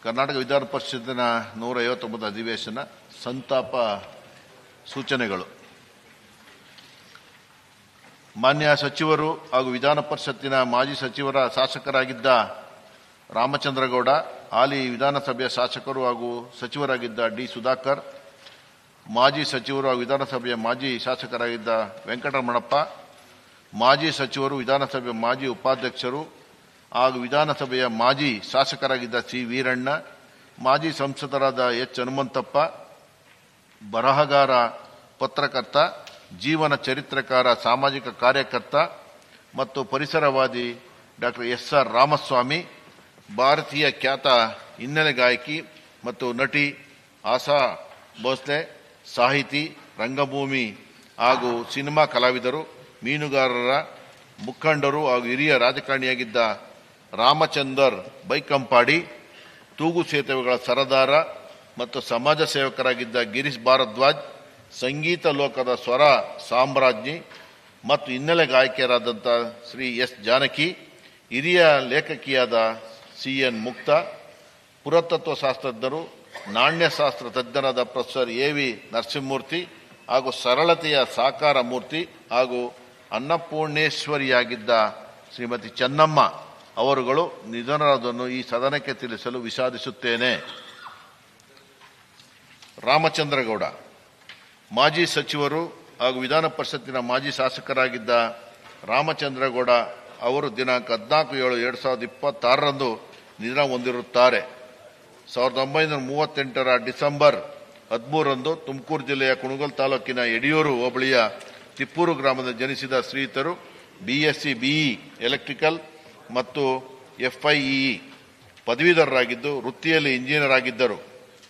ಕರ್ನಾಟಕ ವಿಧಾನ ಪರಿಷತ್ತಿನ 159 ಅಧಿವೇಶನ ಸಂತಾಪ ಸೂಚನೆಗಳು. ಮಾನ್ಯ ಸಚಿವರು ಹಾಗೂ ವಿಧಾನ ಪರಿಷತ್ತಿನ ಮಾಜಿ ಸಚಿವರ ಶಾಸಕರಾಗಿದ್ದ ರಾಮಚಂದ್ರಗೌಡ, ಹಾಲಿ ವಿಧಾನಸಭೆಯ ಶಾಸಕರು ಹಾಗೂ ಸಚಿವರಾಗಿದ್ದ ಡಿ. ಸುಧಾಕರ್, ಮಾಜಿ ಸಚಿವರು ಹಾಗೂ ವಿಧಾನಸಭೆಯ ಮಾಜಿ ಶಾಸಕರಾಗಿದ್ದ ವೆಂಕಟರಮಣಪ್ಪ, ಮಾಜಿ ಸಚಿವರು ವಿಧಾನಸಭೆಯ ಮಾಜಿ ಉಪಾಧ್ಯಕ್ಷರು ಹಾಗೂ ವಿಧಾನಸಭೆಯ ಮಾಜಿ ಶಾಸಕರಾಗಿದ್ದ ಸಿ. ವೀರಣ್ಣ, ಮಾಜಿ ಸಂಸದರಾದ ಎಚ್. ಹನುಮಂತಪ್ಪ, ಬರಹಗಾರ, ಪತ್ರಕರ್ತ, ಜೀವನ ಚರಿತ್ರಕಾರ, ಸಾಮಾಜಿಕ ಕಾರ್ಯಕರ್ತ ಮತ್ತು ಪರಿಸರವಾದಿ ಡಾ. ಎಸ್. ಆರ್. ರಾಮಸ್ವಾಮಿ, ಭಾರತೀಯ ಖ್ಯಾತ ಹಿನ್ನೆಲೆ ಗಾಯಕಿ ಮತ್ತು ನಟಿ ಆಶಾ ಭೋಸ್ಲೆ, ಸಾಹಿತಿ, ರಂಗಭೂಮಿ ಹಾಗೂ ಸಿನಿಮಾ ಕಲಾವಿದರು, ಮೀನುಗಾರರ ಮುಖಂಡರು ಹಾಗೂ ಹಿರಿಯ ರಾಜಕಾರಣಿಯಾಗಿದ್ದ ರಾಮಚಂದರ್ ಬೈಕಂಪಾಡಿ, ತೂಗು ಸೇತುವೆಗಳ ಸರದಾರ ಮತ್ತು ಸಮಾಜ ಸೇವಕರಾಗಿದ್ದ ಗಿರೀಶ್ ಭಾರದ್ವಾಜ್, ಸಂಗೀತ ಲೋಕದ ಸ್ವರ ಸಾಮ್ರಾಜ್ಞಿ ಮತ್ತು ಹಿನ್ನೆಲೆ ಗಾಯಕಿಯರಾದಂಥ ಶ್ರೀ ಎಸ್. ಜಾನಕಿ, ಹಿರಿಯ ಲೇಖಕಿಯಾದ ಸಿ. ಎನ್. ಮುಕ್ತ, ಪುರಾತತ್ವ ಶಾಸ್ತ್ರಜ್ಞರು, ನಾಣ್ಯಶಾಸ್ತ್ರ ತಜ್ಞರಾದ ಪ್ರೊಫೆಸರ್ ಎ. ವಿ. ನರಸಿಂಹಮೂರ್ತಿ ಹಾಗೂ ಸರಳತೆಯ ಸಾಕಾರ ಮೂರ್ತಿ ಹಾಗೂ ಅನ್ನಪೂರ್ಣೇಶ್ವರಿಯಾಗಿದ್ದ ಶ್ರೀಮತಿ ಚೆನ್ನಮ್ಮ ಅವರುಗಳು ನಿಧನರಾದನ್ನು ಈ ಸದನಕ್ಕೆ ತಿಳಿಸಲು ವಿಷಾದಿಸುತ್ತೇನೆ. ರಾಮಚಂದ್ರಗೌಡ, ಮಾಜಿ ಸಚಿವರು ಹಾಗೂ ವಿಧಾನ ಪರಿಷತ್ತಿನ ಮಾಜಿ ಶಾಸಕರಾಗಿದ್ದ ರಾಮಚಂದ್ರಗೌಡ ಅವರು ದಿನಾಂಕ 14/7/2026 ನಿಧನ ಹೊಂದಿರುತ್ತಾರೆ. 1938 ಡಿಸೆಂಬರ್ 13 ತುಮಕೂರು ಜಿಲ್ಲೆಯ ಕುಣಗಲ್ ತಾಲೂಕಿನ ಯಡಿಯೂರು ಹೋಬಳಿಯ ತಿಪ್ಪೂರು ಗ್ರಾಮದಲ್ಲಿ ಜನಿಸಿದ ಶ್ರೀಯುತರು ಬಿಎಸ್ಸಿ ಬಿಇ ಎಲೆಕ್ಟ್ರಿಕಲ್ ಮತ್ತು ಎಫ್ಐಇ ಪದವೀಧರರಾಗಿದ್ದು ವೃತ್ತಿಯಲ್ಲಿ ಇಂಜಿನಿಯರ್ ಆಗಿದ್ದರು.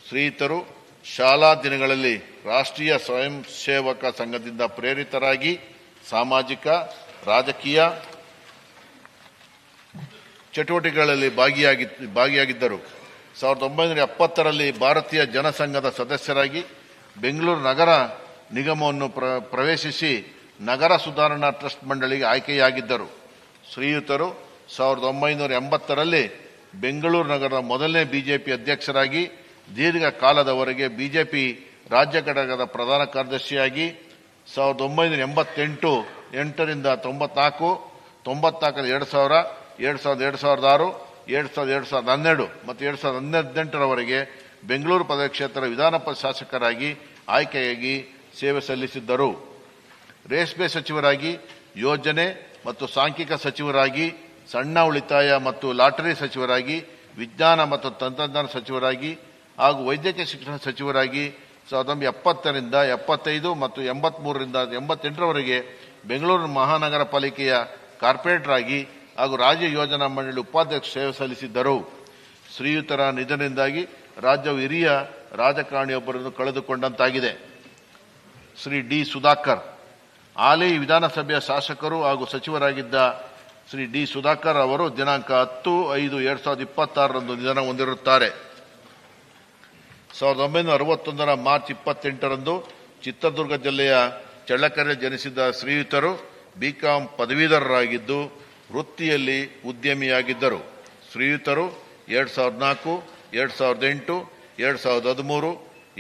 ಶ್ರೀಯುತರು ಶಾಲಾ ದಿನಗಳಲ್ಲಿ ರಾಷ್ಟ್ರೀಯ ಸ್ವಯಂ ಸೇವಕ ಸಂಘದಿಂದ ಪ್ರೇರಿತರಾಗಿ ಸಾಮಾಜಿಕ, ರಾಜಕೀಯ ಚಟುವಟಿಕೆಗಳಲ್ಲಿ ಭಾಗಿಯಾಗಿದ್ದರು. 1970ರಲ್ಲಿ ಭಾರತೀಯ ಜನಸಂಘದ ಸದಸ್ಯರಾಗಿ ಬೆಂಗಳೂರು ನಗರ ನಿಗಮವನ್ನು ಪ್ರವೇಶಿಸಿ ನಗರ ಸುಧಾರಣಾ ಟ್ರಸ್ಟ್ ಮಂಡಳಿಗೆ ಆಯ್ಕೆಯಾಗಿದ್ದರು. ಶ್ರೀಯುತರು 1980ರಲ್ಲಿ ಬೆಂಗಳೂರು ನಗರದ ಮೊದಲನೇ ಬಿಜೆಪಿ ಅಧ್ಯಕ್ಷರಾಗಿ ದೀರ್ಘಕಾಲದವರೆಗೆ ಬಿಜೆಪಿ ರಾಜ್ಯ ಘಟಕದ ಪ್ರಧಾನ ಕಾರ್ಯದರ್ಶಿಯಾಗಿ 1988 ರಿಂದ 94, 2000, 2006, 2012 ಮತ್ತು 2018ರವರೆಗೆ ಬೆಂಗಳೂರು ಪದವಿ ಕ್ಷೇತ್ರ ವಿಧಾನ ಪರಿಷತ್ ಶಾಸಕರಾಗಿ ಆಯ್ಕೆಯಾಗಿ ಸೇವೆ ಸಲ್ಲಿಸಿದ್ದರು. ರೇಷ್ಮೆ ಸಚಿವರಾಗಿ, ಯೋಜನೆ ಮತ್ತು ಸಾಂಖ್ಯಿಕ ಸಚಿವರಾಗಿ, ಸಣ್ಣ ಉಳಿತಾಯ ಮತ್ತು ಲಾಟರಿ ಸಚಿವರಾಗಿ, ವಿಜ್ಞಾನ ಮತ್ತು ತಂತ್ರಜ್ಞಾನ ಸಚಿವರಾಗಿ ಹಾಗೂ ವೈದ್ಯಕೀಯ ಶಿಕ್ಷಣ ಸಚಿವರಾಗಿ 1970 ರಿಂದ 75 ಮತ್ತು 83 ರಿಂದ 88ರವರೆಗೆ ಬೆಂಗಳೂರು ಮಹಾನಗರ ಪಾಲಿಕೆಯ ಕಾರ್ಪೊರೇಟರ್ ಆಗಿ ಹಾಗೂ ರಾಜ್ಯ ಯೋಜನಾ ಮಂಡಳಿ ಉಪಾಧ್ಯಕ್ಷ ಸೇವೆ ಸಲ್ಲಿಸಿದ್ದರು. ಶ್ರೀಯುತರ ನಿಧನದಿಂದಾಗಿ ರಾಜ್ಯವು ಹಿರಿಯ ರಾಜಕಾರಣಿಯೊಬ್ಬರನ್ನು ಕಳೆದುಕೊಂಡಂತಾಗಿದೆ. ಶ್ರೀ ಡಿ. ಸುಧಾಕರ್, ಹಾಲಿ ವಿಧಾನಸಭೆಯ ಶಾಸಕರು ಹಾಗೂ ಸಚಿವರಾಗಿದ್ದ ಶ್ರೀ ಡಿ. ಸುಧಾಕರ್ ಅವರು ದಿನಾಂಕ 10/5/2026 ನಿಧನ ಹೊಂದಿರುತ್ತಾರೆ. 1961 ಮಾರ್ಚ್ 28 ಚಿತ್ರದುರ್ಗ ಜಿಲ್ಲೆಯ ಚಳ್ಳಕೆರೆ ಜನಿಸಿದ ಶ್ರೀಯುತರು ಬಿಕಾಂ ಪದವೀಧರರಾಗಿದ್ದು ವೃತ್ತಿಯಲ್ಲಿ ಉದ್ಯಮಿಯಾಗಿದ್ದರು. ಶ್ರೀಯುತರು 2004, 2008, 2013,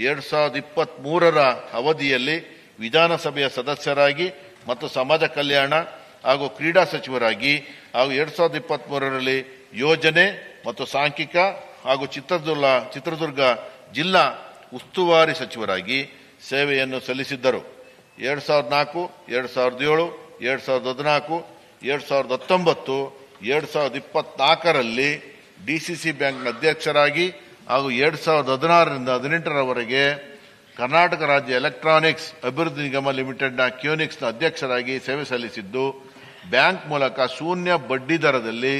2023ರ ಅವಧಿಯಲ್ಲಿ ವಿಧಾನಸಭೆಯ ಸದಸ್ಯರಾಗಿ ಮತ್ತು ಸಮಾಜ ಕಲ್ಯಾಣ ಹಾಗೂ ಕ್ರೀಡಾ ಸಚಿವರಾಗಿ ಹಾಗೂ 2023ರಲ್ಲಿ ಯೋಜನೆ ಮತ್ತು ಸಾಂಖ್ಯಿಕ ಹಾಗೂ ಚಿತ್ರದುರ್ಗ ಜಿಲ್ಲಾ ಉಸ್ತುವಾರಿ ಸಚಿವರಾಗಿ ಸೇವೆಯನ್ನು ಸಲ್ಲಿಸಿದ್ದರು. 2004, 2007, 2014, 2019, 2024ರಲ್ಲಿ ಡಿಸಿಸಿ ಬ್ಯಾಂಕ್ನ ಅಧ್ಯಕ್ಷರಾಗಿ ಹಾಗೂ 2016 ರಿಂದ 2018ರವರೆಗೆ ಕರ್ನಾಟಕ ರಾಜ್ಯ ಎಲೆಕ್ಟ್ರಾನಿಕ್ಸ್ ಅಭಿವೃದ್ಧಿ ನಿಗಮ ಲಿಮಿಟೆಡ್ನ ಕ್ಯೂನಿಕ್ಸ್ನ ಅಧ್ಯಕ್ಷರಾಗಿ ಸೇವೆ ಸಲ್ಲಿಸಿದ್ದು, ಬ್ಯಾಂಕ್ ಮೂಲಕ ಶೂನ್ಯ ಬಡ್ಡಿ ದರದಲ್ಲಿ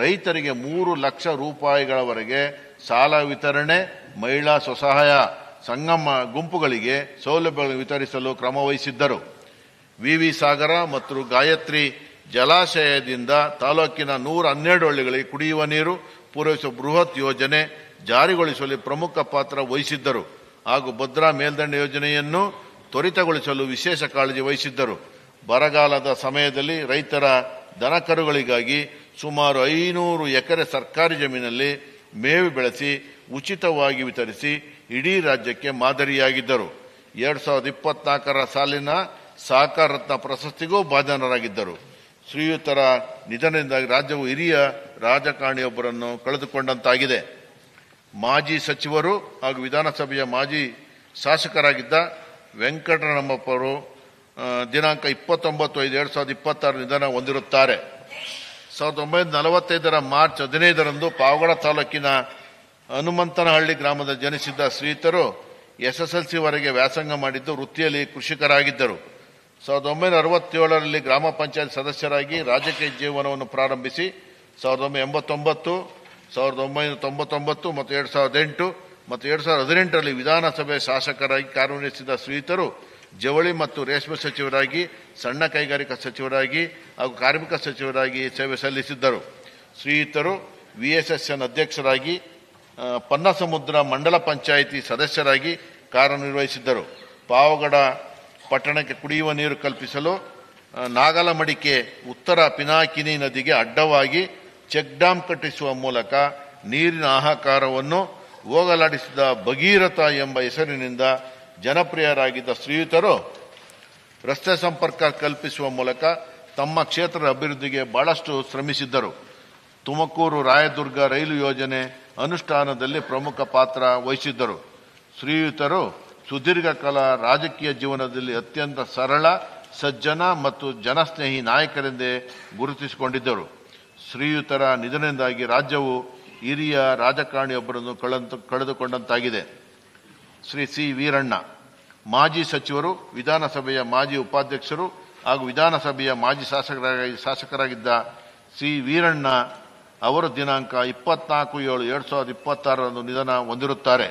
ರೈತರಿಗೆ 3 ಲಕ್ಷ ರೂಪಾಯಿಗಳವರೆಗೆ ಸಾಲ ವಿತರಣೆ, ಮಹಿಳಾ ಸ್ವಸಹಾಯ ಸಂಗಮ ಗುಂಪುಗಳಿಗೆ ಸೌಲಭ್ಯಗಳನ್ನು ವಿತರಿಸಲು ಕ್ರಮ ವಹಿಸಿದ್ದರು. ವಿವಿ ಸಾಗರ ಮತ್ತು ಗಾಯತ್ರಿ ಜಲಾಶಯದಿಂದ ತಾಲೂಕಿನ 112 ಹಳ್ಳಿಗಳಿಗೆ ಕುಡಿಯುವ ನೀರು ಪೂರೈಸುವ ಬೃಹತ್ ಯೋಜನೆ ಜಾರಿಗೊಳಿಸುವಲ್ಲಿ ಪ್ರಮುಖ ಪಾತ್ರ ವಹಿಸಿದ್ದರು ಹಾಗೂ ಭದ್ರಾ ಮೇಲ್ದಂಡೆ ಯೋಜನೆಯನ್ನು ತ್ವರಿತಗೊಳಿಸಲು ವಿಶೇಷ ಕಾಳಜಿ ವಹಿಸಿದ್ದರು. ಬರಗಾಲದ ಸಮಯದಲ್ಲಿ ರೈತರ ದನಕರುಗಳಿಗಾಗಿ ಸುಮಾರು 500 ಎಕರೆ ಸರ್ಕಾರಿ ಜಮೀನಲ್ಲಿ ಮೇವು ಬೆಳೆಸಿ ಉಚಿತವಾಗಿ ವಿತರಿಸಿ ಇಡೀ ರಾಜ್ಯಕ್ಕೆ ಮಾದರಿಯಾಗಿದ್ದರು. 2024 ಸಾಲಿನ ಸಹಕಾರ ರತ್ನ ಪ್ರಶಸ್ತಿಗೂ ಭಾಜನರಾಗಿದ್ದರು. ಶ್ರೀಯುತರ ನಿಧನದಿಂದಾಗಿ ರಾಜ್ಯವು ಹಿರಿಯ ರಾಜಕಾರಣಿಯೊಬ್ಬರನ್ನು ಕಳೆದುಕೊಂಡಂತಾಗಿದೆ. ಮಾಜಿ ಸಚಿವರು ಹಾಗೂ ವಿಧಾನಸಭೆಯ ಮಾಜಿ ಶಾಸಕರಾಗಿದ್ದ ವೆಂಕಟರಮಣಪ್ಪವರು ದಿನಾಂಕ 29/5/2026 ನಿಧನ ಹೊಂದಿರುತ್ತಾರೆ. 1945 ಮಾರ್ಚ್ 15ರಂದು ಪಾವಗಡ ತಾಲೂಕಿನ ಹನುಮಂತನಹಳ್ಳಿ ಗ್ರಾಮದ ಜನಿಸಿದ್ದ ಶ್ರೀಯುತರು SSLC ವರೆಗೆ ವ್ಯಾಸಂಗ ಮಾಡಿದ್ದು ವೃತ್ತಿಯಲ್ಲಿ ಕೃಷಿಕರಾಗಿದ್ದರು. 1967ರಲ್ಲಿ ಗ್ರಾಮ ಪಂಚಾಯತ್ ಸದಸ್ಯರಾಗಿ ರಾಜಕೀಯ ಜೀವನವನ್ನು ಪ್ರಾರಂಭಿಸಿ 1989, 1999 ಮತ್ತು 2008 ಮತ್ತು 2018ರಲ್ಲಿ ವಿಧಾನಸಭೆ ಶಾಸಕರಾಗಿ ಕಾರ್ಯನಿರ್ವಹಿಸಿದ ಶ್ರೀಯುತರು ಜವಳಿ ಮತ್ತು ರೇಷ್ಮೆ ಸಚಿವರಾಗಿ, ಸಣ್ಣ ಕೈಗಾರಿಕಾ ಸಚಿವರಾಗಿ ಹಾಗೂ ಕಾರ್ಮಿಕ ಸಚಿವರಾಗಿ ಸೇವೆ ಸಲ್ಲಿಸಿದ್ದರು. ಶ್ರೀಯುತರು VSSN ಅಧ್ಯಕ್ಷರಾಗಿ, ಪನ್ನಸಮುದ್ರ ಮಂಡಲ ಪಂಚಾಯಿತಿ ಸದಸ್ಯರಾಗಿ ಕಾರ್ಯನಿರ್ವಹಿಸಿದ್ದರು. ಪಾವಗಡ ಪಟ್ಟಣಕ್ಕೆ ಕುಡಿಯುವ ನೀರು ಕಲ್ಪಿಸಲು ನಾಗಲಮಡಿಕೆ ಉತ್ತರ ಪಿನಾಕಿನಿ ನದಿಗೆ ಅಡ್ಡವಾಗಿ ಚೆಕ್ ಡ್ಯಾಂ ಕಟ್ಟಿಸುವ ಮೂಲಕ ನೀರಿನ ಹಾಹಾಕಾರವನ್ನು ಹೋಗಲಾಡಿಸಿದ ಭಗೀರಥ ಎಂಬ ಹೆಸರಿನಿಂದ ಜನಪ್ರಿಯರಾಗಿದ್ದ ಶ್ರೀಯುತರು ರಸ್ತೆ ಸಂಪರ್ಕ ಕಲ್ಪಿಸುವ ಮೂಲಕ ತಮ್ಮ ಕ್ಷೇತ್ರದ ಅಭಿವೃದ್ಧಿಗೆ ಬಹಳಷ್ಟು ಶ್ರಮಿಸಿದ್ದರು. ತುಮಕೂರು ರಾಯದುರ್ಗ ರೈಲು ಯೋಜನೆ ಅನುಷ್ಠಾನದಲ್ಲಿ ಪ್ರಮುಖ ಪಾತ್ರ ವಹಿಸಿದ್ದರು. ಶ್ರೀಯುತರು ಸುದೀರ್ಘ ಕಾಲ ರಾಜಕೀಯ ಜೀವನದಲ್ಲಿ ಅತ್ಯಂತ ಸರಳ, ಸಜ್ಜನ ಮತ್ತು ಜನಸ್ನೇಹಿ ನಾಯಕರೆಂದೇ ಗುರುತಿಸಿಕೊಂಡಿದ್ದರು. ಶ್ರೀಯುತರ ನಿಧನದಿಂದಾಗಿ ರಾಜ್ಯವು ಹಿರಿಯ ರಾಜಕಾರಣಿಯೊಬ್ಬರನ್ನು ಕಳೆದುಕೊಂಡಂತಾಗಿದೆ. ಶ್ರೀ ಸಿ ವೀರಣ್ಣ, ಮಾಜಿ ಸಚಿವರು, ವಿಧಾನಸಭೆಯ ಮಾಜಿ ಉಪಾಧ್ಯಕ್ಷರು ಹಾಗೂ ವಿಧಾನಸಭೆಯ ಮಾಜಿ ಶಾಸಕರಾಗಿದ್ದ ಸಿ ವೀರಣ್ಣ ಅವರು ದಿನಾಂಕ 24/7/2026ರಂದು ನಿಧನ ಹೊಂದಿರುತ್ತಾರೆ.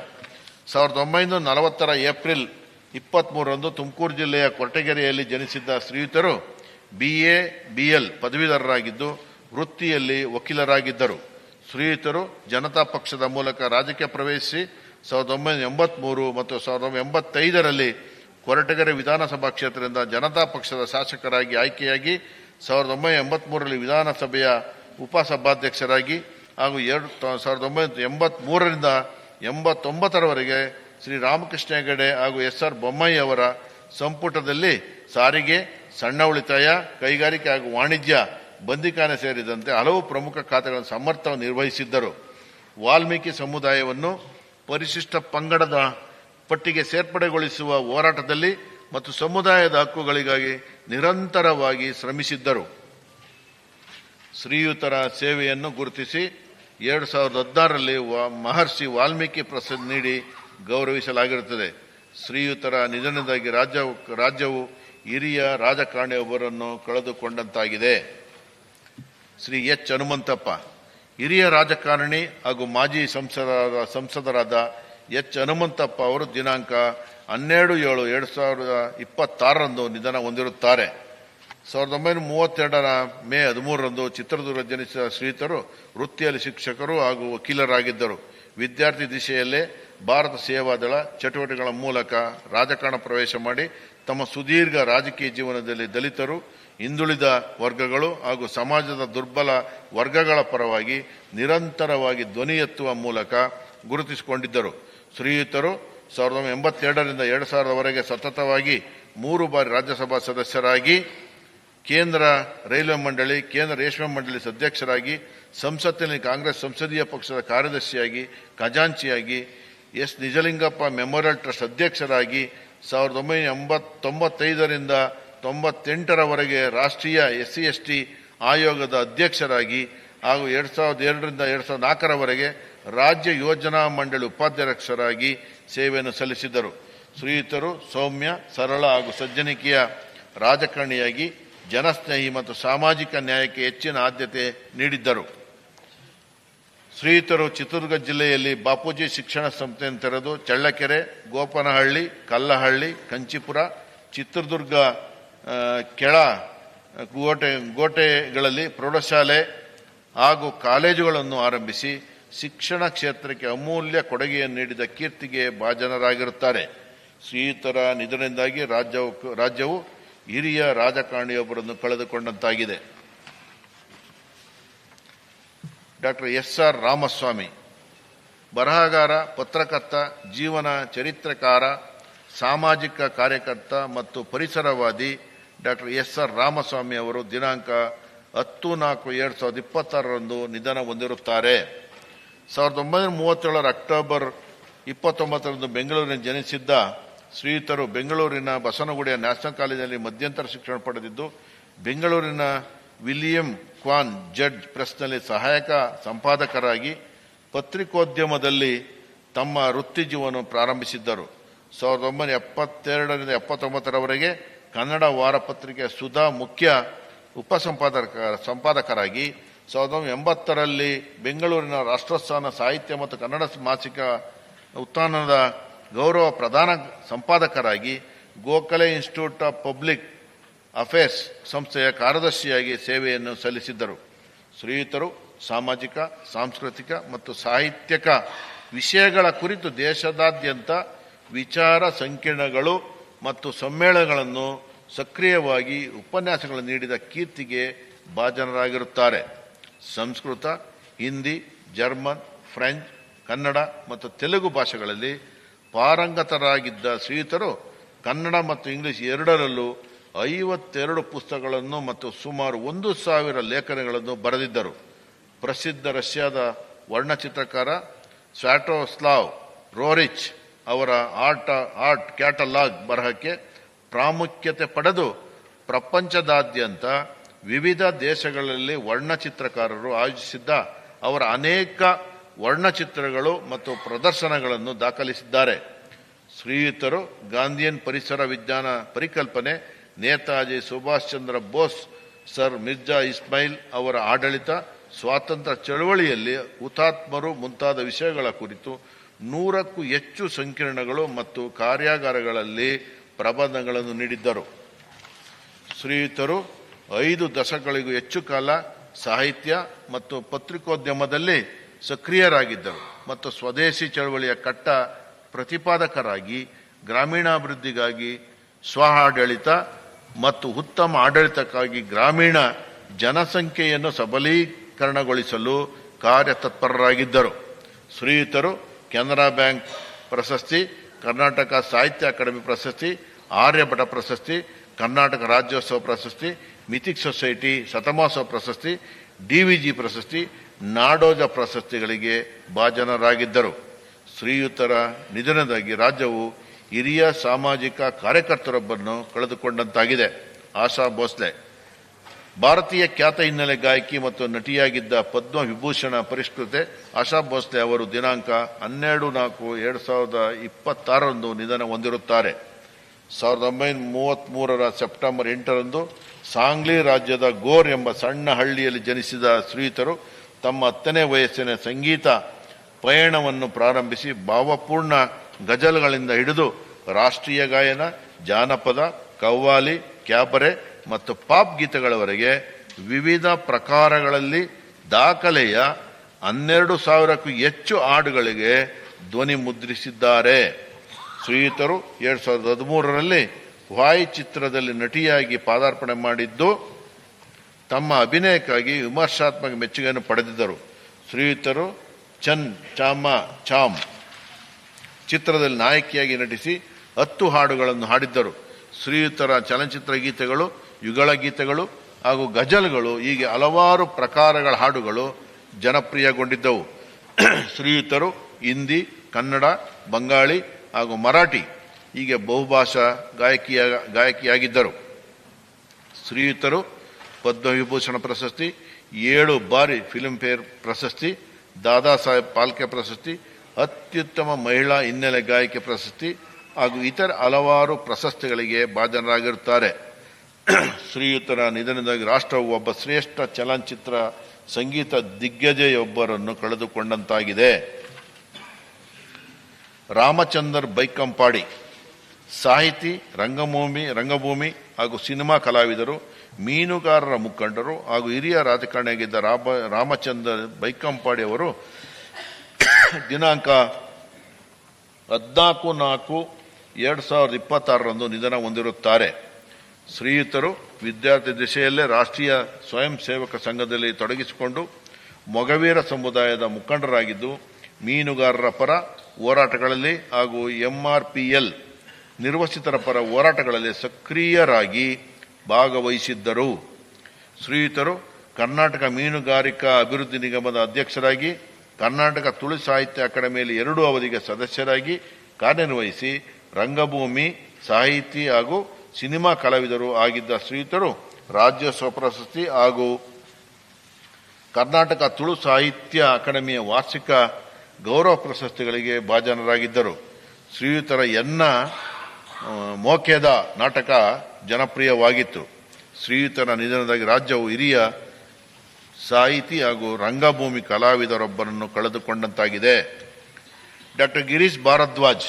1940 ಏಪ್ರಿಲ್ 23ರಂದು ತುಮಕೂರು ಜಿಲ್ಲೆಯ ಕೊರಟಗೆರೆಯಲ್ಲಿ ಜನಿಸಿದ್ದ ಶ್ರೀಯುತರು BA BL ಪದವೀಧರರಾಗಿದ್ದು ವೃತ್ತಿಯಲ್ಲಿ ವಕೀಲರಾಗಿದ್ದರು. ಶ್ರೀಯುತರು ಜನತಾ ಪಕ್ಷದ ಮೂಲಕ ರಾಜಕೀಯ ಪ್ರವೇಶಿಸಿ 1983 ಮತ್ತು 1985ರಲ್ಲಿ ಕೊರಟಗೆರೆ ವಿಧಾನಸಭಾ ಕ್ಷೇತ್ರದಿಂದ ಜನತಾ ಪಕ್ಷದ ಶಾಸಕರಾಗಿ ಆಯ್ಕೆಯಾಗಿ 1983ರಲ್ಲಿ ವಿಧಾನಸಭೆಯ ಉಪಸಭಾಧ್ಯಕ್ಷರಾಗಿ ಹಾಗೂ 1983ರಿಂದ 89ರವರೆಗೆ ಶ್ರೀರಾಮಕೃಷ್ಣ ಹೆಗಡೆ ಹಾಗೂ SR ಬೊಮ್ಮಾಯಿ ಅವರ ಸಂಪುಟದಲ್ಲಿ ಸಾರಿಗೆ, ಸಣ್ಣ ಉಳಿತಾಯ, ಕೈಗಾರಿಕೆ ಹಾಗೂ ವಾಣಿಜ್ಯ, ಬಂದಿಖಾನೆ ಸೇರಿದಂತೆ ಹಲವು ಪ್ರಮುಖ ಖಾತೆಗಳನ್ನು ಸಮರ್ಥವಾಗಿ ನಿರ್ವಹಿಸಿದ್ದರು. ವಾಲ್ಮೀಕಿ ಸಮುದಾಯವನ್ನು ಪರಿಶಿಷ್ಟ ಪಂಗಡದ ಪಟ್ಟಿಗೆ ಸೇರ್ಪಡೆಗೊಳಿಸುವ ಹೋರಾಟದಲ್ಲಿ ಮತ್ತು ಸಮುದಾಯದ ಹಕ್ಕುಗಳಿಗಾಗಿ ನಿರಂತರವಾಗಿ ಶ್ರಮಿಸಿದ್ದರು. ಶ್ರೀಯುತರ ಸೇವೆಯನ್ನು ಗುರುತಿಸಿ 2016ರಲ್ಲಿ ಮಹರ್ಷಿ ವಾಲ್ಮೀಕಿ ಪ್ರಶಸ್ತಿ ನೀಡಿ ಗೌರವಿಸಲಾಗಿರುತ್ತದೆ. ಶ್ರೀಯುತರ ನಿಧನದಿಂದಾಗಿ ರಾಜ್ಯವು ಹಿರಿಯ ರಾಜಕಾರಣಿಯೊಬ್ಬರನ್ನು ಕಳೆದುಕೊಂಡಂತಾಗಿದೆ. ಶ್ರೀ H. ಹನುಮಂತಪ್ಪ, ಹಿರಿಯ ರಾಜಕಾರಣಿ ಹಾಗೂ ಮಾಜಿ ಸಂಸದರಾದ H. ಹನುಮಂತಪ್ಪ ಅವರು ದಿನಾಂಕ 12/7/2026ರಂದು ನಿಧನ ಹೊಂದಿರುತ್ತಾರೆ. 1932ರ ಮೇ 13ರಂದು ಚಿತ್ರದುರ್ಗ ಜನಿಸಿದ ಶ್ರೀಯುತರು ವೃತ್ತಿಯಲ್ಲಿ ಶಿಕ್ಷಕರು ಹಾಗೂ ವಕೀಲರಾಗಿದ್ದರು. ವಿದ್ಯಾರ್ಥಿ ದಿಶೆಯಲ್ಲೇ ಭಾರತ ಸೇವಾದಳ ಚಟುವಟಿಕೆಗಳ ಮೂಲಕ ರಾಜಕಾರಣ ಪ್ರವೇಶ ಮಾಡಿ ತಮ್ಮ ಸುದೀರ್ಘ ರಾಜಕೀಯ ಜೀವನದಲ್ಲಿ ದಲಿತರು, ಹಿಂದುಳಿದ ವರ್ಗಗಳು ಹಾಗೂ ಸಮಾಜದ ದುರ್ಬಲ ವರ್ಗಗಳ ಪರವಾಗಿ ನಿರಂತರವಾಗಿ ಧ್ವನಿ ಎತ್ತುವ ಮೂಲಕ ಗುರುತಿಸಿಕೊಂಡಿದ್ದರು. ಶ್ರೀಯುತರು 1982ರಿಂದ 2000ರವರೆಗೆ ಸತತವಾಗಿ 3 ಬಾರಿ ರಾಜ್ಯಸಭಾ ಸದಸ್ಯರಾಗಿ, ಕೇಂದ್ರ ರೈಲ್ವೆ ಮಂಡಳಿ, ಕೇಂದ್ರ ರೇಷ್ಮೆ ಮಂಡಳಿ ಅಧ್ಯಕ್ಷರಾಗಿ, ಸಂಸತ್ತಿನಲ್ಲಿ ಕಾಂಗ್ರೆಸ್ ಸಂಸದೀಯ ಪಕ್ಷದ ಕಾರ್ಯದರ್ಶಿಯಾಗಿ, ಖಜಾಂಚಿಯಾಗಿ, S. ನಿಜಲಿಂಗಪ್ಪ ಮೆಮೋರಿಯಲ್ ಟ್ರಸ್ಟ್ ಅಧ್ಯಕ್ಷರಾಗಿ, 1995ರಿಂದ 98ರವರೆಗೆ ರಾಷ್ಟ್ರೀಯ SC/ST ಆಯೋಗದ ಅಧ್ಯಕ್ಷರಾಗಿ ಹಾಗೂ 2002ರಿಂದ 2004ರವರೆಗೆ ರಾಜ್ಯ ಯೋಜನಾ ಮಂಡಳಿ ಉಪಾಧ್ಯಕ್ಷರಾಗಿ ಸೇವೆಯನ್ನು ಸಲ್ಲಿಸಿದ್ದರು. ಶ್ರೀಯುತರು ಸೌಮ್ಯ, ಸರಳ ಹಾಗೂ ಸಜ್ಜನಿಕೆಯ ರಾಜಕಾರಣಿಯಾಗಿ ಜನಸ್ನೇಹಿ ಮತ್ತು ಸಾಮಾಜಿಕ ನ್ಯಾಯಕ್ಕೆ ಹೆಚ್ಚಿನ ಆದ್ಯತೆ ನೀಡಿದ್ದರು. ಶ್ರೀಯುತರು ಚಿತ್ರದುರ್ಗ ಜಿಲ್ಲೆಯಲ್ಲಿ ಬಾಪೂಜಿ ಶಿಕ್ಷಣ ಸಂಸ್ಥೆಯನ್ನು ತೆರೆದು ಚಳ್ಳಕೆರೆ, ಗೋಪನಹಳ್ಳಿ, ಕಲ್ಲಹಳ್ಳಿ, ಕಂಚಿಪುರ, ಚಿತ್ರದುರ್ಗ ಕೆಳ ಗೋಟೆಗಳಲ್ಲಿ ಪ್ರೌಢಶಾಲೆ ಹಾಗೂ ಕಾಲೇಜುಗಳನ್ನು ಆರಂಭಿಸಿ ಶಿಕ್ಷಣ ಕ್ಷೇತ್ರಕ್ಕೆ ಅಮೂಲ್ಯ ಕೊಡುಗೆಯನ್ನು ನೀಡಿದ ಕೀರ್ತಿಗೆ ಭಾಜನರಾಗಿರುತ್ತಾರೆ. ಶ್ರೀಯುತರ ನಿಧನದಿಂದಾಗಿ ರಾಜ್ಯವು ಹಿರಿಯ ರಾಜಕಾರಣಿಯೊಬ್ಬರನ್ನು ಕಳೆದುಕೊಂಡಂತಾಗಿದೆ. ಡಾಕ್ಟರ್ SR ರಾಮಸ್ವಾಮಿ, ಬರಹಗಾರ, ಪತ್ರಕರ್ತ, ಜೀವನ ಚರಿತ್ರೆಕಾರ, ಸಾಮಾಜಿಕ ಕಾರ್ಯಕರ್ತ ಮತ್ತು ಪರಿಸರವಾದಿ ಡಾಕ್ಟರ್ ಎಸ್.ಆರ್. ರಾಮಸ್ವಾಮಿ ಅವರು ದಿನಾಂಕ 10/4/2026 ನಿಧನ ಹೊಂದಿರುತ್ತಾರೆ. 1937 ಅಕ್ಟೋಬರ್ 29 ಬೆಂಗಳೂರಿನ ಜನಿಸಿದ್ದ ಶ್ರೀಯುತರು ಬೆಂಗಳೂರಿನ ಬಸವನಗುಡಿಯ ನ್ಯಾಷನಲ್ ಕಾಲೇಜಿನಲ್ಲಿ ಮಧ್ಯಂತರ ಶಿಕ್ಷಣ ಪಡೆದಿದ್ದು, ಬೆಂಗಳೂರಿನ ವಿಲಿಯಂ ಕ್ವಾನ್ ಜಡ್ಜ್ ಪ್ರೆಸ್ನಲ್ಲಿ ಸಹಾಯಕ ಸಂಪಾದಕರಾಗಿ ಪತ್ರಿಕೋದ್ಯಮದಲ್ಲಿ ತಮ್ಮ ವೃತ್ತಿ ಜೀವನ ಪ್ರಾರಂಭಿಸಿದ್ದರು. 1972ರಿಂದ 79ರವರೆಗೆ ಕನ್ನಡ ವಾರಪತ್ರಿಕೆ ಸುಧಾ ಮುಖ್ಯ ಸಂಪಾದಕರಾಗಿ 1980ರಲ್ಲಿ ಬೆಂಗಳೂರಿನ ರಾಷ್ಟ್ರೋತ್ಥಾನ ಸಾಹಿತ್ಯ ಮತ್ತು ಕನ್ನಡ ಮಾಸಿಕ ಉತ್ಥಾನದ ಗೌರವ ಪ್ರಧಾನ ಸಂಪಾದಕರಾಗಿ, Gokhale Institute of Public Affairs ಸಂಸ್ಥೆಯ ಕಾರ್ಯದರ್ಶಿಯಾಗಿ ಸೇವೆಯನ್ನು ಸಲ್ಲಿಸಿದ್ದರು. ಶ್ರೀಯುತರು ಸಾಮಾಜಿಕ, ಸಾಂಸ್ಕೃತಿಕ ಮತ್ತು ಸಾಹಿತ್ಯಿಕ ವಿಷಯಗಳ ಕುರಿತು ದೇಶದಾದ್ಯಂತ ವಿಚಾರ ಸಂಕಿರಣಗಳು ಮತ್ತು ಸಮ್ಮೇಳನಗಳನ್ನು ಸಕ್ರಿಯವಾಗಿ ಉಪನ್ಯಾಸಗಳನ್ನು ನೀಡಿದ ಕೀರ್ತಿಗೆ ಭಾಜನರಾಗಿರುತ್ತಾರೆ. ಸಂಸ್ಕೃತ, ಹಿಂದಿ, ಜರ್ಮನ್, ಫ್ರೆಂಚ್, ಕನ್ನಡ ಮತ್ತು ತೆಲುಗು ಭಾಷೆಗಳಲ್ಲಿ ಪಾರಂಗತರಾಗಿದ್ದ ಶ್ರೀಯುತರು ಕನ್ನಡ ಮತ್ತು ಇಂಗ್ಲಿಷ್ ಎರಡರಲ್ಲೂ 52 ಪುಸ್ತಕಗಳನ್ನು ಮತ್ತು ಸುಮಾರು 1,000 ಲೇಖನಗಳನ್ನು ಬರೆದಿದ್ದರು. ಪ್ರಸಿದ್ಧ ರಷ್ಯಾದ ವರ್ಣಚಿತ್ರಕಾರ ಸ್ವ್ಯಾಟೋಸ್ಲಾವ್ ರೋರಿಚ್ ಅವರ ಆರ್ಟ್ ಕ್ಯಾಟಲಾಗ್ ಬರಹಕ್ಕೆ ಪ್ರಾಮುಖ್ಯತೆ ಪಡೆದು ಪ್ರಪಂಚದಾದ್ಯಂತ ವಿವಿಧ ದೇಶಗಳಲ್ಲಿ ವರ್ಣಚಿತ್ರಕಾರರು ಆಯೋಜಿಸಿದ್ದ ಅವರ ಅನೇಕ ವರ್ಣಚಿತ್ರಗಳು ಮತ್ತು ಪ್ರದರ್ಶನಗಳನ್ನು ದಾಖಲಿಸಿದ್ದಾರೆ. ಶ್ರೀಯುತರು ಗಾಂಧಿಯನ್ ಪರಿಸರ ವಿಜ್ಞಾನ ಪರಿಕಲ್ಪನೆ, ನೇತಾಜಿ ಸುಭಾಷ್ ಚಂದ್ರ ಬೋಸ್, ಸರ್ ಮಿರ್ಜಾ ಇಸ್ಮಾಯಿಲ್ ಅವರ ಆಡಳಿತ, ಸ್ವಾತಂತ್ರ್ಯ ಚಳವಳಿಯಲ್ಲಿ ಹುತಾತ್ಮರು ಮುಂತಾದ ವಿಷಯಗಳ ಕುರಿತು 100ಕ್ಕೂ ಹೆಚ್ಚು ಸಂಕಿರಣಗಳು ಮತ್ತು ಕಾರ್ಯಾಗಾರಗಳಲ್ಲಿ ಪ್ರಬಂಧಗಳನ್ನು ನೀಡಿದ್ದರು. ಶ್ರೀಯುತರು 5 ದಶಕಗಳಿಗೂ ಹೆಚ್ಚು ಕಾಲ ಸಾಹಿತ್ಯ ಮತ್ತು ಪತ್ರಿಕೋದ್ಯಮದಲ್ಲಿ ಸಕ್ರಿಯರಾಗಿದ್ದರು ಮತ್ತು ಸ್ವದೇಶಿ ಚಳವಳಿಯ ಕಟ್ಟ ಪ್ರತಿಪಾದಕರಾಗಿ ಗ್ರಾಮೀಣಾಭಿವೃದ್ಧಿಗಾಗಿ, ಸ್ವಆಡಳಿತ ಮತ್ತು ಉತ್ತಮ ಆಡಳಿತಕ್ಕಾಗಿ ಗ್ರಾಮೀಣ ಜನಸಂಖ್ಯೆಯನ್ನು ಸಬಲೀಕರಣಗೊಳಿಸಲು ಕಾರ್ಯತತ್ಪರರಾಗಿದ್ದರು. ಶ್ರೀಯುತರು ಕೆನರಾ ಬ್ಯಾಂಕ್ ಪ್ರಶಸ್ತಿ, ಕರ್ನಾಟಕ ಸಾಹಿತ್ಯ ಅಕಾಡೆಮಿ ಪ್ರಶಸ್ತಿ, ಆರ್ಯಭಟ ಪ್ರಶಸ್ತಿ, ಕರ್ನಾಟಕ ರಾಜ್ಯೋತ್ಸವ ಪ್ರಶಸ್ತಿ, ಮಿಥಿಕ್ ಸೊಸೈಟಿ ಶತಮಾನೋತ್ಸವ ಪ್ರಶಸ್ತಿ, ಡಿವಿಜಿ ಪ್ರಶಸ್ತಿ, ನಾಡೋಜ ಪ್ರಶಸ್ತಿಗಳಿಗೆ ಭಾಜನರಾಗಿದ್ದರು. ಶ್ರೀಯುತರ ನಿಧನದಾಗಿ ರಾಜ್ಯವು ಹಿರಿಯ ಸಾಮಾಜಿಕ ಕಾರ್ಯಕರ್ತರೊಬ್ಬರನ್ನು ಕಳೆದುಕೊಂಡಂತಾಗಿದೆ. ಆಶಾ ಭೋಸ್ಲೆ ಭಾರತೀಯ ಖ್ಯಾತ ಹಿನ್ನೆಲೆ ಗಾಯಕಿ ಮತ್ತು ನಟಿಯಾಗಿದ್ದ ಪದ್ಮ ವಿಭೂಷಣ ಪರಿಷ್ಕೃತೆ ಆಶಾ ಭೋಸ್ಲೆ ಅವರು ದಿನಾಂಕ 12/4/2026 ನಿಧನ ಹೊಂದಿರುತ್ತಾರೆ. 1933 ಸೆಪ್ಟೆಂಬರ್ 8 ಸಾಂಗ್ಲಿ ರಾಜ್ಯದ ಗೋರ್ ಎಂಬ ಸಣ್ಣ ಹಳ್ಳಿಯಲ್ಲಿ ಜನಿಸಿದ ಶ್ರೀಯುತರು ತಮ್ಮ 10ನೇ ವಯಸ್ಸಿನ ಸಂಗೀತ ಪಯಣವನ್ನು ಪ್ರಾರಂಭಿಸಿ ಭಾವಪೂರ್ಣ ಗಜಲ್ಗಳಿಂದ ಹಿಡಿದು ರಾಷ್ಟ್ರೀಯ ಗಾಯನ, ಜಾನಪದ, ಕವ್ವಾಲಿ, ಕ್ಯಾಬರೆ ಮತ್ತು ಪಾಪ್ ಗೀತೆಗಳವರೆಗೆ ವಿವಿಧ ಪ್ರಕಾರಗಳಲ್ಲಿ ದಾಖಲೆಯ 12,000ಕ್ಕೂ ಹೆಚ್ಚು ಹಾಡುಗಳಿಗೆ ಧ್ವನಿ ಮುದ್ರಿಸಿದ್ದಾರೆ. ಶ್ರೀಯುತರು 2013ರಲ್ಲಿ ವಾಯ್ ಚಿತ್ರದಲ್ಲಿ ನಟಿಯಾಗಿ ಪಾದಾರ್ಪಣೆ ಮಾಡಿದ್ದು ತಮ್ಮ ಅಭಿನಯಕ್ಕಾಗಿ ವಿಮರ್ಶಾತ್ಮಕ ಮೆಚ್ಚುಗೆಯನ್ನು ಪಡೆದಿದ್ದರು. ಶ್ರೀಯುತರು ಚನ್ ಚಾಮ ಚಾಮ್ ಚಿತ್ರದಲ್ಲಿ ನಾಯಕಿಯಾಗಿ ನಟಿಸಿ 10 ಹಾಡುಗಳನ್ನು ಹಾಡಿದ್ದರು. ಶ್ರೀಯುತರ ಚಲನಚಿತ್ರ ಗೀತೆಗಳು, ಯುಗಳ ಗೀತೆಗಳು ಹಾಗೂ ಗಜಲ್ಗಳು ಹೀಗೆ ಹಲವಾರು ಪ್ರಕಾರಗಳ ಹಾಡುಗಳು ಜನಪ್ರಿಯಗೊಂಡಿದ್ದವು. ಶ್ರೀಯುತರು ಹಿಂದಿ, ಕನ್ನಡ, ಬಂಗಾಳಿ ಹಾಗೂ ಮರಾಠಿ ಹೀಗೆ ಬಹುಭಾಷಾ ಗಾಯಕಿಯಾಗಿದ್ದರು. ಶ್ರೀಯುತರು ಪದ್ಮವಿಭೂಷಣ ಪ್ರಶಸ್ತಿ, 7 ಬಾರಿ ಫಿಲ್ಮ್ಫೇರ್ ಪ್ರಶಸ್ತಿ, ದಾದಾ ಸಾಹೇಬ್ ಫಾಲ್ಕೆ ಪ್ರಶಸ್ತಿ, ಅತ್ಯುತ್ತಮ ಮಹಿಳಾ ಹಿನ್ನೆಲೆ ಗಾಯಕಿ ಪ್ರಶಸ್ತಿ ಹಾಗೂ ಇತರ ಹಲವಾರು ಪ್ರಶಸ್ತಿಗಳಿಗೆ ಭಾಜನರಾಗಿರುತ್ತಾರೆ. ಶ್ರೀಯುತರ ನಿಧನದಾಗಿ ರಾಷ್ಟ್ರವು ಒಬ್ಬ ಶ್ರೇಷ್ಠ ಚಲನಚಿತ್ರ ಸಂಗೀತ ದಿಗ್ಗಜೆಯೊಬ್ಬರನ್ನು ಕಳೆದುಕೊಂಡಂತಾಗಿದೆ. ರಾಮಚಂದರ್ ಬೈಕಂಪಾಡಿ ಸಾಹಿತಿ, ರಂಗಭೂಮಿ ಹಾಗೂ ಸಿನಿಮಾ ಕಲಾವಿದರು, ಮೀನುಗಾರರ ಮುಖಂಡರು ಹಾಗೂ ಹಿರಿಯ ರಾಜಕಾರಣಿಯಾಗಿದ್ದ ರಾಮಚಂದರ್ ಬೈಕಂಪಾಡಿ ಅವರು ದಿನಾಂಕ 14/4/2026 ನಿಧನ ಹೊಂದಿರುತ್ತಾರೆ. ಶ್ರೀಯುತರು ವಿದ್ಯಾರ್ಥಿ ದಿಶೆಯಲ್ಲೇ ರಾಷ್ಟ್ರೀಯ ಸ್ವಯಂ ಸೇವಕ ಸಂಘದಲ್ಲಿ ತೊಡಗಿಸಿಕೊಂಡು ಮೊಗವೀರ ಸಮುದಾಯದ ಮುಖಂಡರಾಗಿದ್ದು, ಮೀನುಗಾರರ ಪರ ಹೋರಾಟಗಳಲ್ಲಿ ಹಾಗೂ MRPL ನಿರ್ವಸಿತರ ಪರ ಹೋರಾಟಗಳಲ್ಲಿ ಸಕ್ರಿಯರಾಗಿ ಭಾಗವಹಿಸಿದ್ದರು. ಶ್ರೀಯುತರು ಕರ್ನಾಟಕ ಮೀನುಗಾರಿಕಾ ಅಭಿವೃದ್ಧಿ ನಿಗಮದ ಅಧ್ಯಕ್ಷರಾಗಿ, ಕರ್ನಾಟಕ ತುಳು ಸಾಹಿತ್ಯ ಅಕಾಡೆಮಿಯಲ್ಲಿ 2 ಅವಧಿಗೆ ಸದಸ್ಯರಾಗಿ ಕಾರ್ಯನಿರ್ವಹಿಸಿ ರಂಗಭೂಮಿ, ಸಾಹಿತಿ ಹಾಗೂ ಸಿನಿಮಾ ಕಲಾವಿದರು ಆಗಿದ್ದ ಶ್ರೀಯುತರು ರಾಜ್ಯೋತ್ಸವ ಪ್ರಶಸ್ತಿ ಹಾಗೂ ಕರ್ನಾಟಕ ತುಳು ಸಾಹಿತ್ಯ ಅಕಾಡೆಮಿಯ ವಾರ್ಷಿಕ ಗೌರವ ಪ್ರಶಸ್ತಿಗಳಿಗೆ ಭಾಜನರಾಗಿದ್ದರು. ಶ್ರೀಯುತರ ಎನ್ನ ಮೋಕೆದ ನಾಟಕ ಜನಪ್ರಿಯವಾಗಿತ್ತು. ಶ್ರೀಯುತರ ನಿಧನದಾಗಿ ರಾಜ್ಯವು ಹಿರಿಯ ಸಾಹಿತಿ ಹಾಗೂ ರಂಗಭೂಮಿ ಕಲಾವಿದರೊಬ್ಬರನ್ನು ಕಳೆದುಕೊಂಡಂತಾಗಿದೆ. ಡಾಕ್ಟರ್ ಗಿರೀಶ್ ಭಾರದ್ವಾಜ್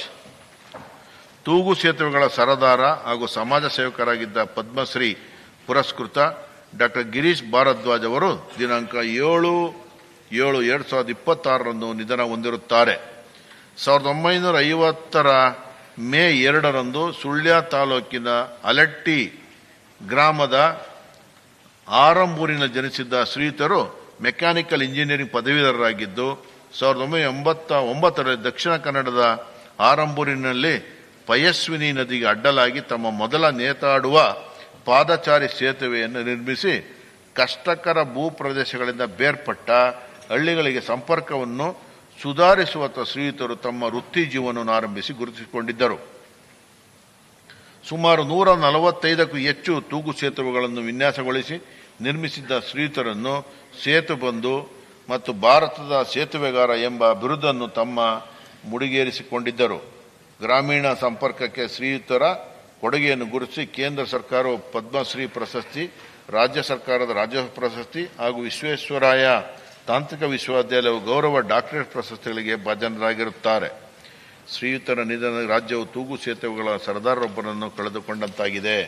ತೂಗು ಸೇತುವೆಗಳ ಸರದಾರ ಹಾಗೂ ಸಮಾಜ ಸೇವಕರಾಗಿದ್ದ ಪದ್ಮಶ್ರೀ ಪುರಸ್ಕೃತ ಡಾಕ್ಟರ್ ಗಿರೀಶ್ ಭಾರದ್ವಾಜ್ ಅವರು ದಿನಾಂಕ 7/7/2026 ನಿಧನ ಹೊಂದಿರುತ್ತಾರೆ. 1950 ಮೇ 2 ಸುಳ್ಯ ತಾಲೂಕಿನ ಅಲಟ್ಟಿ ಗ್ರಾಮದ ಆರಂಬೂರಿನಲ್ಲಿ ಜನಿಸಿದ್ದ ಶ್ರೀಯುತರು ಮೆಕ್ಯಾನಿಕಲ್ ಇಂಜಿನಿಯರಿಂಗ್ ಪದವೀಧರರಾಗಿದ್ದು 1989 ದಕ್ಷಿಣ ಕನ್ನಡದ ಆರಂಬೂರಿನಲ್ಲಿ ಪಯಸ್ವಿನಿ ನದಿಗೆ ಅಡ್ಡಲಾಗಿ ತಮ್ಮ ಮೊದಲ ನೇತಾಡುವ ಪಾದಚಾರಿ ಸೇತುವೆಯನ್ನು ನಿರ್ಮಿಸಿ ಕಷ್ಟಕರ ಭೂ ಪ್ರದೇಶಗಳಿಂದ ಬೇರ್ಪಟ್ಟ ಹಳ್ಳಿಗಳಿಗೆ ಸಂಪರ್ಕವನ್ನು ಸುಧಾರಿಸುವತ್ತ ಶ್ರೀಯುತರು ತಮ್ಮ ವೃತ್ತಿ ಜೀವನವನ್ನು ಆರಂಭಿಸಿ ಗುರುತಿಸಿಕೊಂಡಿದ್ದರು. ಸುಮಾರು 145ಕ್ಕೂ ಹೆಚ್ಚು ತೂಗು ಸೇತುವೆಗಳನ್ನು ವಿನ್ಯಾಸಗೊಳಿಸಿ ನಿರ್ಮಿಸಿದ್ದ ಶ್ರೀಯುತರನ್ನು ಸೇತುಬಂಧು ಮತ್ತು ಭಾರತದ ಸೇತುವೆಗಾರ ಎಂಬ ಬಿರುದನ್ನು ತಮ್ಮ ಮುಡಿಗೇರಿಸಿಕೊಂಡಿದ್ದರು. ಗ್ರಾಮೀಣ ಸಂಪರ್ಕಕ್ಕೆ ಶ್ರೀಯುತರ ಕೊಡುಗೆಯನ್ನು ಗುರುತಿಸಿ ಕೇಂದ್ರ ಸರ್ಕಾರವು ಪದ್ಮಶ್ರೀ ಪ್ರಶಸ್ತಿ, ರಾಜ್ಯ ಸರ್ಕಾರದ ರಾಜ್ಯೋತ್ಸವ ಪ್ರಶಸ್ತಿ ಹಾಗೂ ವಿಶ್ವೇಶ್ವರಾಯ ತಾಂತ್ರಿಕ ವಿಶ್ವವಿದ್ಯಾಲಯವು ಗೌರವ ಡಾಕ್ಟರೇಟ್ ಪ್ರಶಸ್ತಿಗಳಿಗೆ ಭಾಜನರಾಗಿರುತ್ತಾರೆ. ಶ್ರೀಯುತರ ನಿಧನ ರಾಜ್ಯವು ತೂಗು ಸೇತುವೆಗಳ ಸರದಾರರೊಬ್ಬರನ್ನು ಕಳೆದುಕೊಂಡಂತಾಗಿದೆ.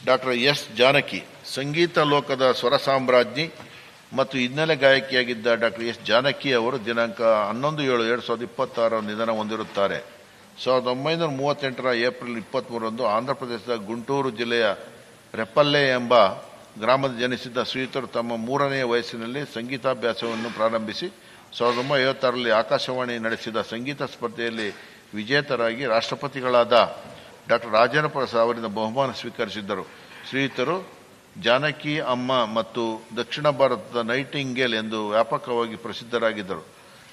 ಡಾಕ್ಟರ್ ಎಸ್ ಜಾನಕಿ ಸಂಗೀತ ಲೋಕದ ಸ್ವರ ಸಾಮ್ರಾಜ್ಞಿ ಮತ್ತು ಹಿನ್ನೆಲೆ ಗಾಯಕಿಯಾಗಿದ್ದ ಡಾಕ್ಟರ್ ಎಸ್ ಜಾನಕಿ ಅವರು ದಿನಾಂಕ 11/7/2026 ನಿಧನ ಹೊಂದಿರುತ್ತಾರೆ. 1938 ಏಪ್ರಿಲ್ 23 ಆಂಧ್ರಪ್ರದೇಶದ ಗುಂಟೂರು ಜಿಲ್ಲೆಯ ರೆಪ್ಪಲ್ಲೆ ಎಂಬ ಗ್ರಾಮದ ಜನಿಸಿದ್ದ ಶ್ರೀಯುತರು ತಮ್ಮ 3ನೇ ವಯಸ್ಸಿನಲ್ಲಿ ಸಂಗೀತಾಭ್ಯಾಸವನ್ನು ಪ್ರಾರಂಭಿಸಿ 1956ರಲ್ಲಿ ಆಕಾಶವಾಣಿ ನಡೆಸಿದ ಸಂಗೀತ ಸ್ಪರ್ಧೆಯಲ್ಲಿ ವಿಜೇತರಾಗಿ ರಾಷ್ಟ್ರಪತಿಗಳಾದ ಡಾಕ್ಟರ್ ರಾಜೇಂದ್ರ ಪ್ರಸಾದ್ ಅವರಿಂದ ಬಹುಮಾನ ಸ್ವೀಕರಿಸಿದ್ದರು. ಶ್ರೀಯುತರು ಜಾನಕಿ ಅಮ್ಮ ಮತ್ತು ದಕ್ಷಿಣ ಭಾರತದ ನೈಟಿಂಗೇಲ್ ಎಂದು ವ್ಯಾಪಕವಾಗಿ ಪ್ರಸಿದ್ಧರಾಗಿದ್ದರು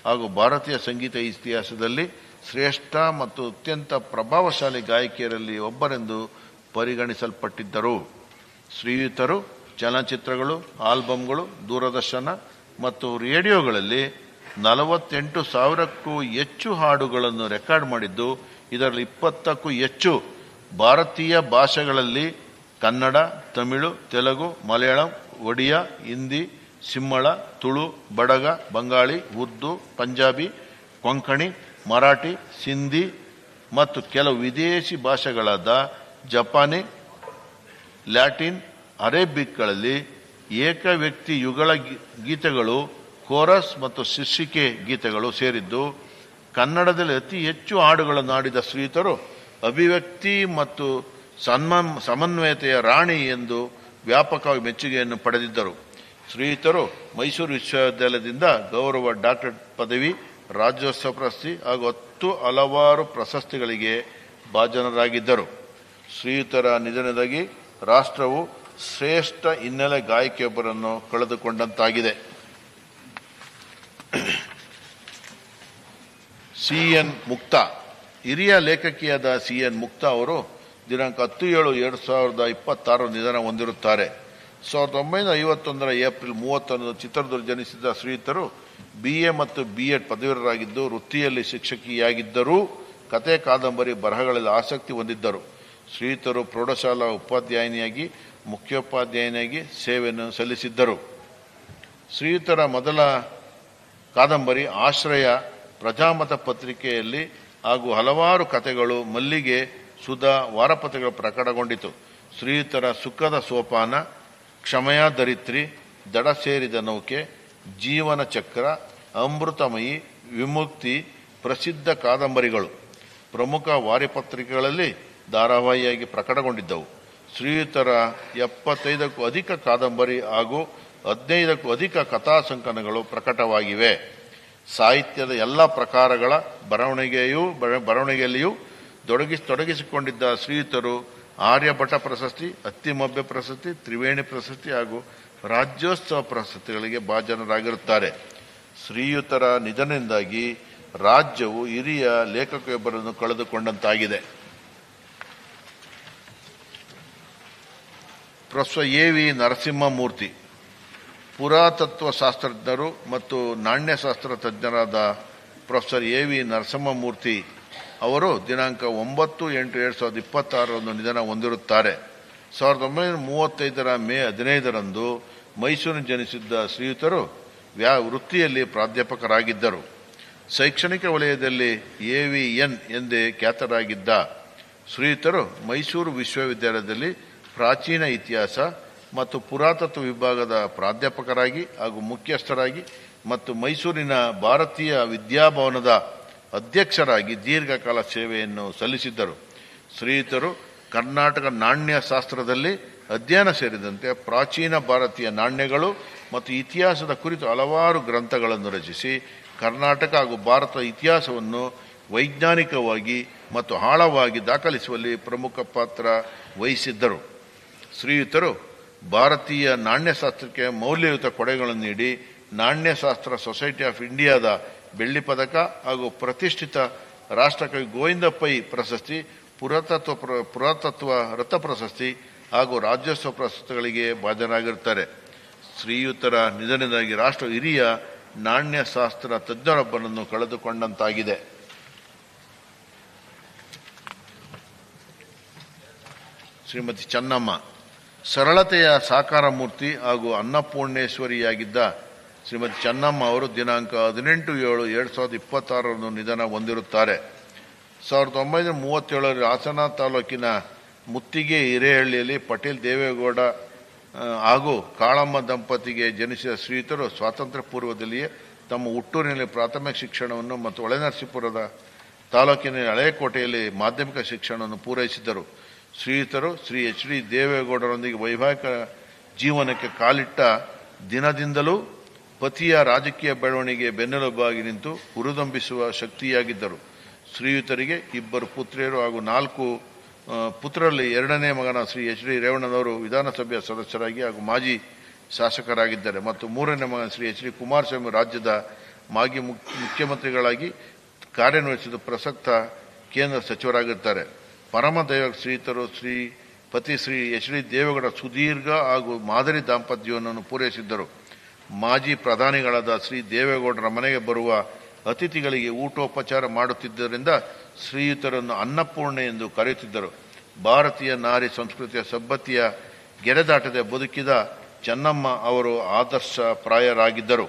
ಹಾಗೂ ಭಾರತೀಯ ಸಂಗೀತ ಇತಿಹಾಸದಲ್ಲಿ ಶ್ರೇಷ್ಠ ಮತ್ತು ಅತ್ಯಂತ ಪ್ರಭಾವಶಾಲಿ ಗಾಯಕಿಯರಲ್ಲಿ ಒಬ್ಬರೆಂದು ಪರಿಗಣಿಸಲ್ಪಟ್ಟಿದ್ದರು. ಶ್ರೀಯುತರು ಚಲನಚಿತ್ರಗಳು, ಆಲ್ಬಂಗಳು, ದೂರದರ್ಶನ ಮತ್ತು ರೇಡಿಯೋಗಳಲ್ಲಿ 48,000ಕ್ಕೂ ಹೆಚ್ಚು ಹಾಡುಗಳನ್ನು ರೆಕಾರ್ಡ್ ಮಾಡಿದ್ದು, ಇದರಲ್ಲಿ 20ಕ್ಕೂ ಹೆಚ್ಚು ಭಾರತೀಯ ಭಾಷೆಗಳಲ್ಲಿ ಕನ್ನಡ, ತಮಿಳು, ತೆಲುಗು, ಮಲಯಾಳಂ, ಒಡಿಯಾ, ಹಿಂದಿ, ಸಿಂಹಳ, ತುಳು, ಬಡಗ, ಬಂಗಾಳಿ, ಉರ್ದು, ಪಂಜಾಬಿ, ಕೊಂಕಣಿ, ಮರಾಠಿ, ಸಿಂಧಿ ಮತ್ತು ಕೆಲವು ವಿದೇಶಿ ಭಾಷೆಗಳಾದ ಜಪಾನಿ, ಲ್ಯಾಟಿನ್, ಅರೇಬಿಕ್ಗಳಲ್ಲಿ ಏಕ ವ್ಯಕ್ತಿ ಯುಗಳ ಗೀತೆಗಳು, ಕೋರಸ್ ಮತ್ತು ಶೀರ್ಷಿಕೆ ಗೀತೆಗಳು ಸೇರಿದ್ದು, ಕನ್ನಡದಲ್ಲಿ ಅತಿ ಹೆಚ್ಚು ಹಾಡುಗಳನ್ನು ಆಡಿದ ಶ್ರೀಯುತರು ಅಭಿವ್ಯಕ್ತಿ ಮತ್ತು ಸಮನ್ವಯತೆಯ ರಾಣಿ ಎಂದು ವ್ಯಾಪಕವಾಗಿ ಮೆಚ್ಚುಗೆಯನ್ನು ಪಡೆದಿದ್ದರು. ಶ್ರೀಯುತರು ಮೈಸೂರು ವಿಶ್ವವಿದ್ಯಾಲಯದಿಂದ ಗೌರವ ಡಾಕ್ಟರೇಟ್ ಪದವಿ, ರಾಜ್ಯೋತ್ಸವ ಪ್ರಶಸ್ತಿ ಹಾಗೂ 10 ಹಲವಾರು ಪ್ರಶಸ್ತಿಗಳಿಗೆ ಭಾಜನರಾಗಿದ್ದರು. ಶ್ರೀಯುತರ ನಿಧನದಾಗಿ ರಾಷ್ಟ್ರವು ಶ್ರೇಷ್ಠ ಹಿನ್ನೆಲೆ ಗಾಯಕಿಯೊಬ್ಬರನ್ನು ಕಳೆದುಕೊಂಡಂತಾಗಿದೆ. CN ಮುಕ್ತಾ ಹಿರಿಯ ಲೇಖಕಿಯಾದ CN ಮುಕ್ತಾ ಅವರು ದಿನಾಂಕ 10/7/2026 ನಿಧನ ಹೊಂದಿರುತ್ತಾರೆ. 1951 ಏಪ್ರಿಲ್ 30 ಚಿತ್ರದುರ್ಗ ಜನಿಸಿದ ಶ್ರೀಯುತರು BA ಮತ್ತು B.Ed ಪದವೀಧರರಾಗಿದ್ದು, ವೃತ್ತಿಯಲ್ಲಿ ಶಿಕ್ಷಕಿಯಾಗಿದ್ದರೂ ಕತೆ, ಕಾದಂಬರಿ ಬರಹಗಳಲ್ಲಿ ಆಸಕ್ತಿ ಹೊಂದಿದ್ದರು. ಶ್ರೀಯುತರು ಪ್ರೌಢಶಾಲಾ ಉಪಾಧ್ಯಾಯಿನಿಯಾಗಿ, ಮುಖ್ಯೋಪಾಧ್ಯಾಯಿನಿಯಾಗಿ ಸೇವೆಯನ್ನು ಸಲ್ಲಿಸಿದ್ದರು. ಶ್ರೀಯುತರ ಮೊದಲ ಕಾದಂಬರಿ ಆಶ್ರಯ ಪ್ರಜಾಮತ ಪತ್ರಿಕೆಯಲ್ಲಿ ಹಾಗೂ ಹಲವಾರು ಕಥೆಗಳು ಮಲ್ಲಿಗೆ, ಸುಧಾ ವಾರಪತ್ರಿಕೆಗಳು ಪ್ರಕಟಗೊಂಡಿತು. ಶ್ರೀಯುತರ ಸುಖದ ಸೋಪಾನ, ಕ್ಷಮೆಯ ಧರಿತ್ರಿ, ದಡ ಸೇರಿದ ನೌಕೆ, ಜೀವನ ಚಕ್ರ, ಅಮೃತಮಯಿ, ವಿಮುಕ್ತಿ ಪ್ರಸಿದ್ಧ ಕಾದಂಬರಿಗಳು ಪ್ರಮುಖ ವಾರಪತ್ರಿಕೆಗಳಲ್ಲಿ ಧಾರಾವಾಹಿಯಾಗಿ ಪ್ರಕಟಗೊಂಡಿದ್ದವು. ಶ್ರೀಯುತರ 75ಕ್ಕೂ ಅಧಿಕ ಕಾದಂಬರಿ ಹಾಗೂ 15ಕ್ಕೂ ಅಧಿಕ ಕಥಾಸಂಕಲನಗಳು ಪ್ರಕಟವಾಗಿವೆ. ಸಾಹಿತ್ಯದ ಎಲ್ಲ ಪ್ರಕಾರಗಳ ಬರವಣಿಗೆಯಲ್ಲಿಯೂ ತೊಡಗಿಸಿಕೊಂಡಿದ್ದ ಶ್ರೀಯುತರು ಆರ್ಯಭಟ ಪ್ರಶಸ್ತಿ, ಅತ್ತಿಮಬ್ಬೆ ಪ್ರಶಸ್ತಿ, ತ್ರಿವೇಣಿ ಪ್ರಶಸ್ತಿ ಹಾಗೂ ರಾಜ್ಯೋತ್ಸವ ಪ್ರಶಸ್ತಿಗಳಿಗೆ ಭಾಜನರಾಗಿರುತ್ತಾರೆ. ಶ್ರೀಯುತರ ನಿಧನದಿಂದಾಗಿ ರಾಜ್ಯವು ಹಿರಿಯ ಲೇಖಕರೊಬ್ಬರನ್ನು ಕಳೆದುಕೊಂಡಂತಾಗಿದೆ. Professor AV. ನರಸಿಂಹಮೂರ್ತಿ ಪುರಾತತ್ವ ಶಾಸ್ತ್ರಜ್ಞರು ಮತ್ತು ನಾಣ್ಯಶಾಸ್ತ್ರ ತಜ್ಞರಾದ ಪ್ರೊಫೆಸರ್ ಎ.ವಿ. ನರಸಿಂಹಮೂರ್ತಿ ಅವರು ದಿನಾಂಕ 9/8/2026 ನಿಧನ ಹೊಂದಿರುತ್ತಾರೆ. 1935 ಮೇ 15ರಂದು ಮೈಸೂರಿನ ಜನಿಸಿದ್ದ ಶ್ರೀಯುತರು ವೃತ್ತಿಯಲ್ಲಿ ಪ್ರಾಧ್ಯಾಪಕರಾಗಿದ್ದರು. ಶೈಕ್ಷಣಿಕ ವಲಯದಲ್ಲಿ AVN ಎಂದೇ ಖ್ಯಾತರಾಗಿದ್ದ ಶ್ರೀಯುತರು ಮೈಸೂರು ವಿಶ್ವವಿದ್ಯಾಲಯದಲ್ಲಿ ಪ್ರಾಚೀನ ಇತಿಹಾಸ ಮತ್ತು ಪುರಾತತ್ವ ವಿಭಾಗದ ಪ್ರಾಧ್ಯಾಪಕರಾಗಿ ಹಾಗೂ ಮುಖ್ಯಸ್ಥರಾಗಿ ಮತ್ತು ಮೈಸೂರಿನ ಭಾರತೀಯ ವಿದ್ಯಾಭವನದ ಅಧ್ಯಕ್ಷರಾಗಿ ದೀರ್ಘಕಾಲ ಸೇವೆಯನ್ನು ಸಲ್ಲಿಸಿದ್ದರು. ಶ್ರೀಯುತರು ಕರ್ನಾಟಕ ನಾಣ್ಯಶಾಸ್ತ್ರದಲ್ಲಿ ಅಧ್ಯಯನ ಸೇರಿದಂತೆ ಪ್ರಾಚೀನ ಭಾರತೀಯ ನಾಣ್ಯಗಳು ಮತ್ತು ಇತಿಹಾಸದ ಕುರಿತು ಹಲವಾರು ಗ್ರಂಥಗಳನ್ನು ರಚಿಸಿ ಕರ್ನಾಟಕ ಹಾಗೂ ಭಾರತದ ಇತಿಹಾಸವನ್ನು ವೈಜ್ಞಾನಿಕವಾಗಿ ಮತ್ತು ಆಳವಾಗಿ ದಾಖಲಿಸುವಲ್ಲಿ ಪ್ರಮುಖ ಪಾತ್ರ ವಹಿಸಿದ್ದರು. ಶ್ರೀಯುತರು ಭಾರತೀಯ ನಾಣ್ಯಶಾಸ್ತ್ರಕ್ಕೆ ಮೌಲ್ಯಯುತ ಕೊಡುಗೆಗಳನ್ನು ನೀಡಿ ನಾಣ್ಯಶಾಸ್ತ್ರ ಸೊಸೈಟಿ ಆಫ್ ಇಂಡಿಯಾದ ಬೆಳ್ಳಿ ಪದಕ ಹಾಗೂ ಪ್ರತಿಷ್ಠಿತ ರಾಷ್ಟ್ರಕವಿ ಗೋವಿಂದ ಪೈ ಪ್ರಶಸ್ತಿ, ಪುರಾತತ್ವ ರತ್ನ ಪ್ರಶಸ್ತಿ ಹಾಗೂ ರಾಜ್ಯೋತ್ಸವ ಪ್ರಶಸ್ತಿಗಳಿಗೆ ಭಾಜನರಾಗಿರುತ್ತಾರೆ. ಶ್ರೀಯುತರ ನಿಧನದಿಂದಾಗಿ ರಾಷ್ಟ್ರ ಹಿರಿಯ ನಾಣ್ಯಶಾಸ್ತ್ರ ತಜ್ಞರೊಬ್ಬರನ್ನು ಕಳೆದುಕೊಂಡಂತಾಗಿದೆ. ಶ್ರೀಮತಿ ಚೆನ್ನಮ್ಮ ಸರಳತೆಯ ಸಾಕಾರ ಮೂರ್ತಿ ಹಾಗೂ ಅನ್ನಪೂರ್ಣೇಶ್ವರಿಯಾಗಿದ್ದ ಶ್ರೀಮತಿ ಚೆನ್ನಮ್ಮ ಅವರು ದಿನಾಂಕ 18/7/2026 ನಿಧನ ಹೊಂದಿರುತ್ತಾರೆ. 1937 ಹಾಸನ ತಾಲೂಕಿನ ಮುತ್ತಿಗೆ ಹಿರೇಹಳ್ಳಿಯಲ್ಲಿ ಪಟೇಲ್ ದೇವೇಗೌಡ ಹಾಗೂ ಕಾಳಮ್ಮ ದಂಪತಿಗೆ ಜನಿಸಿದ ಶ್ರೀಯುತರು ಸ್ವಾತಂತ್ರ್ಯ ಪೂರ್ವದಲ್ಲಿಯೇ ತಮ್ಮ ಹುಟ್ಟೂರಿನಲ್ಲಿ ಪ್ರಾಥಮಿಕ ಶಿಕ್ಷಣವನ್ನು ಮತ್ತು ಹೊಳೆನರಸೀಪುರದ ತಾಲೂಕಿನ ಹಳೆಯಕೋಟೆಯಲ್ಲಿ ಮಾಧ್ಯಮಿಕ ಶಿಕ್ಷಣವನ್ನು ಪೂರೈಸಿದ್ದರು. ಶ್ರೀಯುತರು ಶ್ರೀ H.D. ದೇವೇಗೌಡರೊಂದಿಗೆ ವೈವಾಹಿಕ ಜೀವನಕ್ಕೆ ಕಾಲಿಟ್ಟ ದಿನದಿಂದಲೂ ಪತಿಯ ರಾಜಕೀಯ ಬೆಳವಣಿಗೆ ಬೆನ್ನೆಲುಬಾಗಿ ನಿಂತು ಹುರಿದುಂಬಿಸುವ ಶಕ್ತಿಯಾಗಿದ್ದರು. ಶ್ರೀಯುತರಿಗೆ 2 ಪುತ್ರಿಯರು ಹಾಗೂ 4 ಪುತ್ರರಲ್ಲಿ 2ನೇ ಮಗನ ಶ್ರೀ H.D. ರೇವಣ್ಣನವರು ವಿಧಾನಸಭೆಯ ಸದಸ್ಯರಾಗಿ ಹಾಗೂ ಮಾಜಿ ಶಾಸಕರಾಗಿದ್ದಾರೆ ಮತ್ತು 3ನೇ ಮಗನ ಶ್ರೀ H.D. ಕುಮಾರಸ್ವಾಮಿ ರಾಜ್ಯದ ಮಾಜಿ ಮುಖ್ಯಮಂತ್ರಿಗಳಾಗಿ ಕಾರ್ಯನಿರ್ವಹಿಸಿದ ಪ್ರಸಕ್ತ ಕೇಂದ್ರ ಸಚಿವರಾಗಿರುತ್ತಾರೆ. ಪರಮದೈವ ಶ್ರೀಯುತರು ಪತಿ ಶ್ರೀ H.D. ದೇವೇಗೌಡ ಸುದೀರ್ಘ ಹಾಗೂ ಮಾದರಿ ದಾಂಪತ್ಯವನ್ನು ಪೂರೈಸಿದ್ದರು. ಮಾಜಿ ಪ್ರಧಾನಿಗಳಾದ ಶ್ರೀ ದೇವೇಗೌಡರ ಮನೆಗೆ ಬರುವ ಅತಿಥಿಗಳಿಗೆ ಊಟೋಪಚಾರ ಮಾಡುತ್ತಿದ್ದರಿಂದ ಶ್ರೀಯುತರನ್ನು ಅನ್ನಪೂರ್ಣೆ ಎಂದು ಕರೆಯುತ್ತಿದ್ದರು. ಭಾರತೀಯ ನಾರಿ ಸಂಸ್ಕೃತಿಯ ಸಬ್ಬತ್ತಿಯ ಗೆರೆದಾಟದೆ ಬದುಕಿದ ಚೆನ್ನಮ್ಮ ಅವರು ಆದರ್ಶಪ್ರಾಯರಾಗಿದ್ದರು.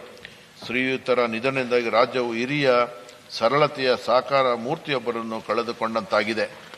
ಶ್ರೀಯುತರ ನಿಧನದಿಂದಾಗಿ ರಾಜ್ಯವು ಹಿರಿಯ ಸರಳತೆಯ ಸಾಕಾರ ಮೂರ್ತಿಯೊಬ್ಬರನ್ನು ಕಳೆದುಕೊಂಡಂತಾಗಿದೆ.